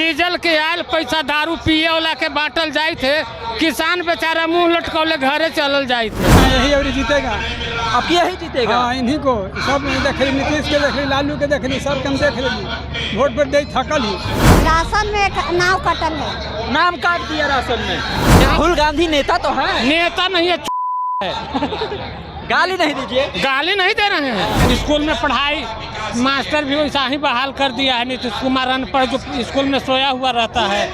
Diesel के oil पैसा दारू पिए वाला के बांटल जाए थे, किसान बेचारा मुंह लटकौले घरे चलल जाए थे। यही और जीतेगा, अब यही जीतेगा। हाँ, इन्हीं को सब देख ली, नीतीश के देख ली, लालू के देख ली, सब कम देख ली, वोट पर दे थकल ही। राशन में नाव कटल है, नाम काट दिया राशन में। राहुल गांधी नेता तो है, नेता नहीं है, गाली नहीं दीजिए। गाली नहीं दे रहे हैं। स्कूल में पढ़ाई मास्टर भी वैसा ही बहाल कर दिया है। नीतीश कुमार अनपढ़ जो स्कूल में सोया हुआ रहता है।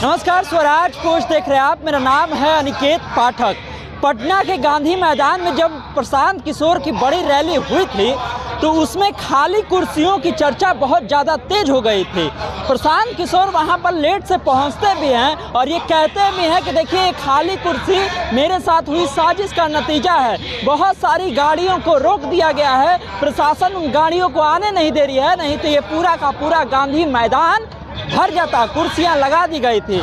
नमस्कार, स्वराज पोस्ट देख रहे हैं आप। मेरा नाम है अनिकेत पाठक। पटना के गांधी मैदान में जब प्रशांत किशोर की बड़ी रैली हुई थी तो उसमें खाली कुर्सियों की चर्चा बहुत ज़्यादा तेज हो गई थी। प्रशांत किशोर वहां पर लेट से पहुंचते भी हैं और ये कहते भी हैं कि देखिए, खाली कुर्सी मेरे साथ हुई साजिश का नतीजा है। बहुत सारी गाड़ियों को रोक दिया गया है, प्रशासन उन गाड़ियों को आने नहीं दे रही है, नहीं तो ये पूरा का पूरा गांधी मैदान भर जाता, कुर्सियां लगा दी गई थी।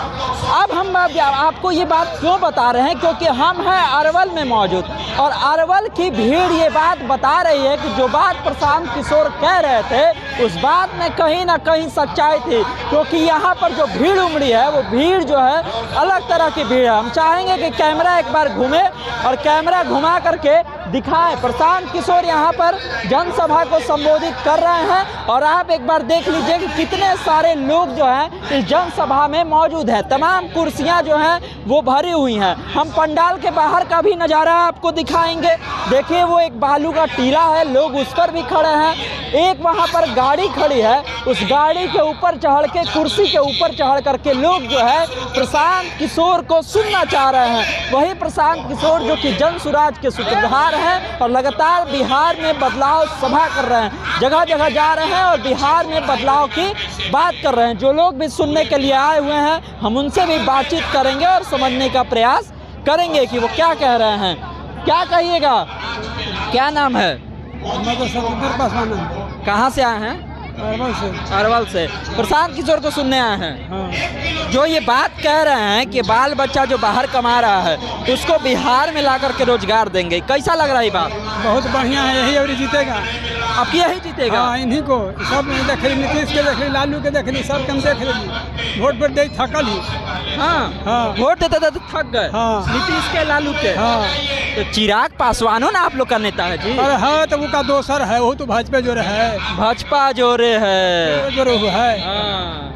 अब हम आपको ये बात क्यों बता रहे हैं, क्योंकि हम हैं अरवल में मौजूद और अरवल की भीड़ ये बात बता रही है कि जो बात प्रशांत किशोर कह रहे थे उस बात में कहीं ना कहीं सच्चाई थी, क्योंकि यहाँ पर जो भीड़ उमड़ी है वो भीड़ जो है अलग तरह की भीड़ है। हम चाहेंगे कि कैमरा एक बार घूमे और कैमरा घुमा करके दिखाएं। प्रशांत किशोर यहाँ पर जनसभा को संबोधित कर रहे हैं और आप एक बार देख लीजिए कि कितने सारे लोग जो हैं इस जनसभा में मौजूद हैं। तमाम कुर्सियां जो हैं वो भरी हुई हैं। हम पंडाल के बाहर का भी नज़ारा आपको दिखाएंगे। देखिए, वो एक बालू का टीला है, लोग उस पर भी खड़े हैं। एक वहाँ पर गाड़ी खड़ी है, उस गाड़ी के ऊपर चढ़ के, कुर्सी के ऊपर चढ़ करके लोग जो है प्रशांत किशोर को सुनना चाह रहे हैं। वही प्रशांत किशोर जो कि जन सुराज के सूत्रधार हैं और लगातार बिहार में बदलाव सभा कर रहे हैं, जगह जगह जा रहे हैं और बिहार में बदलाव की बात कर रहे हैं। जो लोग भी सुनने के लिए आए हुए हैं हम उनसे भी बातचीत करेंगे और समझने का प्रयास करेंगे कि वो क्या कह रहे हैं। क्या कहिएगा, क्या नाम है? कहाँ से आए हैं? अरवल से। अरवल से। प्रशांत किशोर को सुनने आए हैं। हाँ। जो ये बात कह रहे हैं कि बाल बच्चा जो बाहर कमा रहा है उसको बिहार में ला करके रोजगार देंगे, कैसा लग रहा है ये बात? बहुत बढ़िया है, यही और जीतेगा। अब यही जीतेगा। हाँ, इन्हीं को सब देख ली, नीतीश के देख ली, लालू के देख ली, सब कम देख ली, वोट पर दे थकल ही। हाँ, हाँ। वोट देते देते थक गए। हाँ। नीतीश के, लालू के। हाँ। तो चिराग पासवान ना आप लोग का नेता है जी? अरे हाँ, तो वो का दोसर है, वो तो भाजपा जो है। भाजपा जोरे है। जो है। हाँ।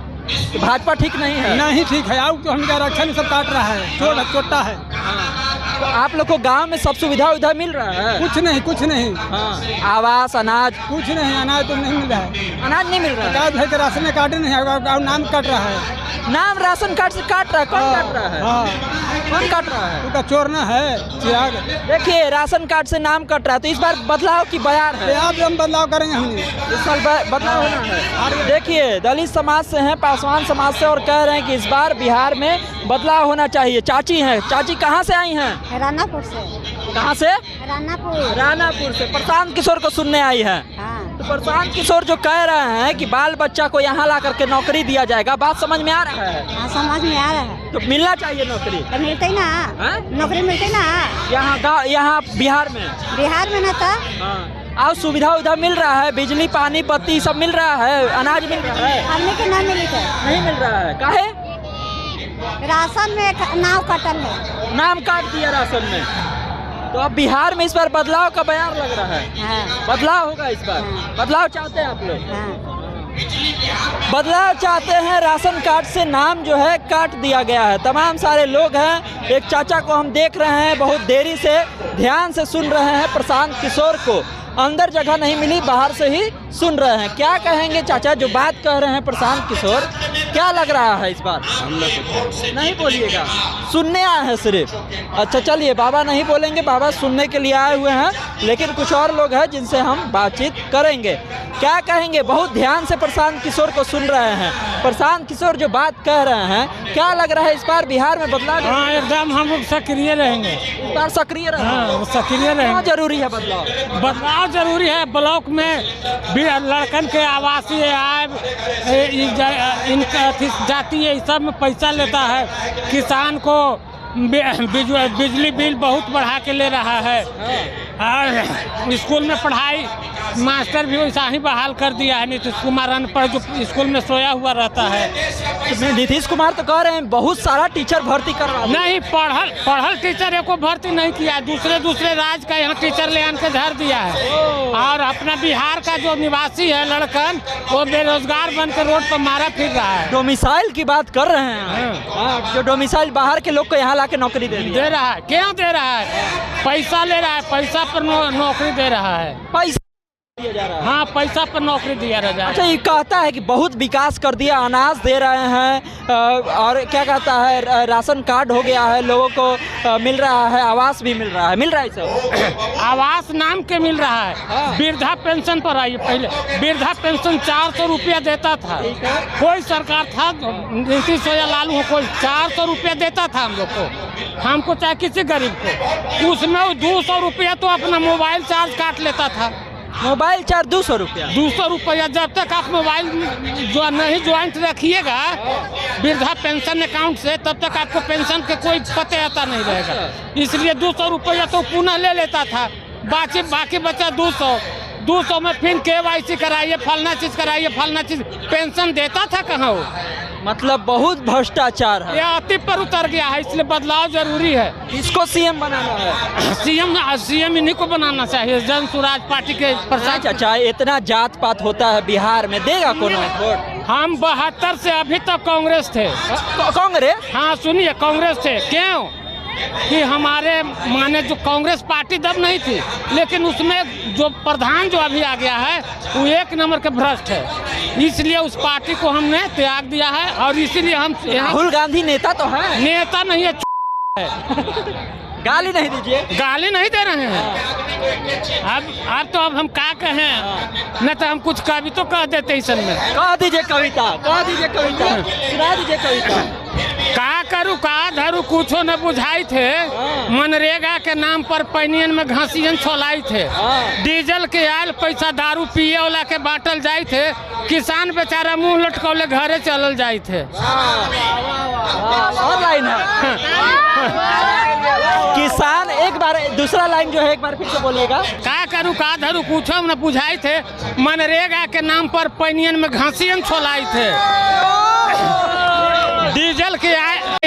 तो भाजपा ठीक नहीं है? नहीं ठीक है, अब तो हमारा रक्षा सब काट रहा है, चोटा है। हाँ। तो आप लोग को गांव में सब सुविधा उविधा मिल रहा है? कुछ नहीं, कुछ नहीं। हाँ। आवास, अनाज? कुछ नहीं, अनाज तो नहीं मिल रहा है। अनाज नहीं मिल रहा है? भाई का राशन कार्ड नहीं है, और नाम कट रहा है। नाम राशन कार्ड से काट रहा है? कौन काट रहा है? हाँ। कौन काट रहा है? उसका चोरना है चिराग। देखिए, राशन कार्ड से नाम कट रहा है, तो इस बार बदलाव की बयार है। अब हम बदलाव करेंगे, हमने इस साल बदलाव होना है। देखिए, दलित समाज से हैं, पासवान समाज से, और कह रहे हैं कि इस बार बिहार में बदलाव होना चाहिए। चाची हैं। चाची कहाँ से आई हैं? रानापुर से। कहाँ से? रानापुर। रानापुर से। प्रशांत किशोर को सुनने आई है। हाँ। तो प्रशांत किशोर जो कह रहे हैं कि बाल बच्चा को यहाँ ला करके नौकरी दिया जाएगा, बात समझ में आ रहा है? हाँ, समझ में आ रहा है। तो मिलना चाहिए नौकरी। तो मिलते ना, नौकरी मिलते ना यहाँ बिहार में। बिहार में ना था। हाँ। और सुविधा उविधा मिल रहा है, बिजली पानी बत्ती सब मिल रहा है, अनाज मिल रहा है? हमने के ना मिली थे। नहीं मिल रहा है। काहे? राशन में नाव कटल है, नाम काट दिया राशन में। तो अब बिहार में इस बार बदलाव का बयान लग रहा है। हाँ। बदलाव होगा इस बार। हाँ। बदलाव चाहते हैं आप लोग? हाँ। बदलाव चाहते हैं। राशन कार्ड से नाम जो है काट दिया गया है। तमाम सारे लोग हैं। एक चाचा को हम देख रहे हैं, बहुत देरी से ध्यान से सुन रहे हैं प्रशांत किशोर को। अंदर जगह नहीं मिली, बाहर से ही सुन रहे हैं। क्या कहेंगे चाचा, जो बात कह रहे हैं प्रशांत किशोर, क्या लग रहा है इस बार? नहीं बोलिएगा, सुनने आए हैं सिर्फ। अच्छा चलिए, बाबा नहीं बोलेंगे, बाबा सुनने के लिए आए हुए हैं, लेकिन कुछ और लोग हैं जिनसे हम बातचीत करेंगे। क्या कहेंगे? बहुत ध्यान से प्रशांत किशोर को सुन रहे हैं। प्रशांत किशोर जो बात कह रहे हैं, क्या लग रहा है इस बार बिहार में बदलाव? हाँ, एकदम हम लोग सक्रिय रहेंगे। इस बार सक्रिय रहेंगे। हाँ, सक्रिय रहेंगे। जरूरी है बदलाव? बदलाव जरूरी है। ब्लॉक में भी लड़कन के आवासीय आय, इनका जातीय सब में पैसा लेता है। किसान को बिजली बिल बहुत बढ़ा के ले रहा है और स्कूल में पढ़ाई मास्टर भी वैसा ही बहाल कर दिया है। नीतीश कुमार अनपढ़ जो स्कूल में सोया हुआ रहता है। नीतीश कुमार तो कह रहे हैं बहुत सारा टीचर भर्ती करवा नहीं, पढ़ल टीचर को भर्ती नहीं किया, दूसरे राज्य का यहाँ टीचर ले आन के धर दिया है। और अपना बिहार का जो निवासी है लड़कन, वो बेरोजगार बन के रोड पर मारा फिर रहा है। डोमिसाइल की बात कर रहे हैं, जो डोमिसाइल बाहर के लोग को यहाँ लाके नौकरी दे रहा है। क्यों दे रहा है? पैसा ले रहा है, पैसा पर नौकरी दे रहा है, पैसा दिया जा रहा है। हाँ, पैसा पर नौकरी दिया जा रहा है। अच्छा, ये कहता है कि बहुत विकास कर दिया, अनाज दे रहे हैं और क्या कहता है राशन कार्ड हो गया है, लोगों को मिल रहा है, आवास भी मिल रहा है सब। आवास नाम के मिल रहा है। वृद्धा पेंशन पर आई, पहले वृद्धा पेंशन 400 रुपया देता था। कोई सरकार था, नीतीश या लालू हो, कोई 400 रुपया देता था हम लोग को, हमको चाहे किसी गरीब को। उसमें 200 रुपया तो अपना मोबाइल चार्ज काट लेता था। मोबाइल चार्ज 200 रुपया? 200 रुपया। जब तक आप मोबाइल जो नहीं ज्वाइंट रखिएगा वृद्धा पेंशन अकाउंट से, तब तक आपको पेंशन के कोई पते आता नहीं रहेगा। इसलिए 200 रुपया तो पुनः ले लेता था, बाकी बचा 200 में फिर KYC कराइए, फलना चीज कराइए, फलना चीज। पेंशन देता था कहाँ वो? मतलब बहुत भ्रष्टाचार है। ये अति पर उतर गया है, इसलिए बदलाव जरूरी है। इसको सीएम बनाना है। सीएम इन्हीं को बनाना चाहिए, जन स्वराज पार्टी के प्रसाद। अच्छा, इतना जात पात होता है बिहार में, देगा कौन वोट? हम 72 से अभी तक कांग्रेस थे। कांग्रेस? हाँ, सुनिए, कांग्रेस थे। क्यों कि हमारे माने जो कांग्रेस पार्टी तब नहीं थी, लेकिन उसमें जो प्रधान जो अभी आ गया है वो 1 नंबर के भ्रष्ट है, इसलिए उस पार्टी को हमने त्याग दिया है। और इसीलिए हम राहुल गांधी नेता तो है? नेता नहीं है, गाली नहीं दीजिए। गाली नहीं दे रहे हैं। अब तो हम क्या कहें, न तो हम कुछ कविता कह देते इसन में। कह दीजिए कविता, सुना दीजिए कविता। का करूँ का धरू कुछो न बुझाई थे, मनरेगा के नाम पर पैनियन में घासियन छोलाई थे। डीजल के आयल पैसा दारू पिए वाला के बांटल जाए थे, किसान बेचारा मुंह लटकौले घरे चलल जाए थे। और लाइन है किसान, एक बार दूसरा लाइन जो है एक बार फिर से बोलिएगा। का करूँ का धरू कुछो न बुझाई थे, मनरेगा के नाम पर पैनियन में घासियन छोलाई थे। डीजल के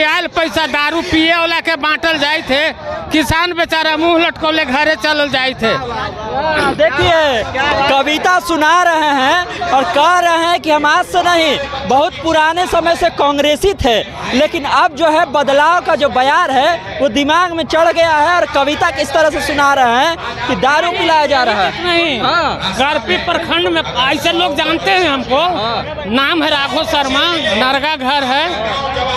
आयल पैसा दारू पिए वाला के बांटल जाए थे, किसान बेचारा मुंह लटकौले घरे चलल जाए थे। देखिए, कविता सुना रहे हैं और कह रहे हैं कि हम आज से नहीं, बहुत पुराने समय से कांग्रेसी थे, लेकिन अब जो है बदलाव का जो बयार है वो दिमाग में चढ़ गया है। और कविता किस तरह से सुना रहे हैं कि दारू पिलाया जा रहा है। नहीं, गरपी प्रखंड में ऐसे लोग जानते हैं हमको। नाम है राघव शर्मा, नरगा घर है,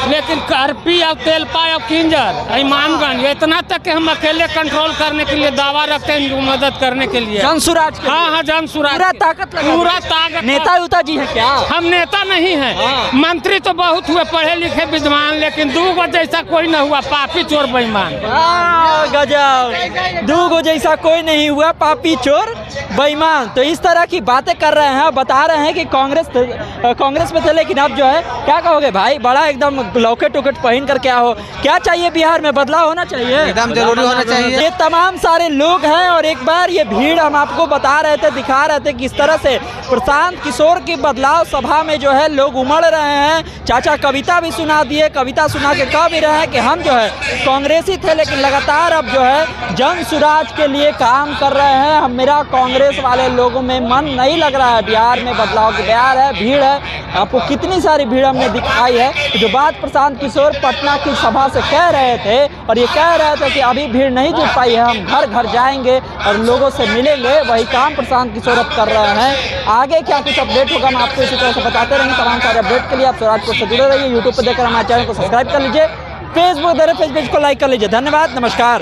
लेकिन करपी और तेलपा और किंजर इमामगंज, इतना तक कि हम अकेले कंट्रोल करने के लिए दावा रखते हैं, मदद करने के लिए। जन स्वराज? हाँ, जन स्वराज, पूरा ताकत। नेता जी है क्या? हम नेता नहीं है। मंत्री तो बहुत हुए पढ़े लिखे विद्वान, लेकिन 2 जैसा कोई न हुआ, पापी चोर बेईमान। गजब, 2 जैसा कोई नहीं हुआ, पापी चोर बेईमान। तो इस तरह की बातें कर रहे हैं, बता रहे हैं कि कांग्रेस में थे, लेकिन अब जो है क्या कहोगे भाई, बड़ा एकदम लॉकेट उकेट पहन कर क्या चाहिए बिहार में? बदलाव होना चाहिए, एकदम जरूरी होना चाहिए। ये तमाम सारे लोग हैं और एक बार ये भीड़ हम आपको बता रहे थे, दिखा रहे थे किस तरह से प्रशांत किशोर की बदलाव सभा में जो है लोग उमड़ रहे हैं। चाचा कविता भी सुना दिए, कविता सुना के कह भी रहे हैं कि हम जो है कांग्रेसी थे, लेकिन लगातार अब जो है जन स्वराज के लिए काम कर रहे हैं। हम मेरा कांग्रेस वाले लोगों में मन नहीं लग रहा है। बिहार में बदलाव की बयार है, भीड़ है, आपको कितनी सारी भीड़ हमने दिखाई है। जो बात प्रशांत किशोर पटना की सभा से कह रहे थे, और ये कह रहे थे कि अभी भीड़ नहीं जुट पाई है, हम घर घर जाएंगे और लोगों से मिलेंगे, वही काम प्रशांत किशोर अब कर रहे हैं। आगे क्या कुछ अपडेट होगा हम आपको इसी तरह से बताते रहेंगे। तमाम सारे अपडेट के लिए आप स्वराजपुर से जुड़े रहिए। यूट्यूब पर देखकर हमारे चैनल को सब्सक्राइब कर लीजिए, फेसबुक पेज को लाइक कर लीजिए। धन्यवाद, नमस्कार।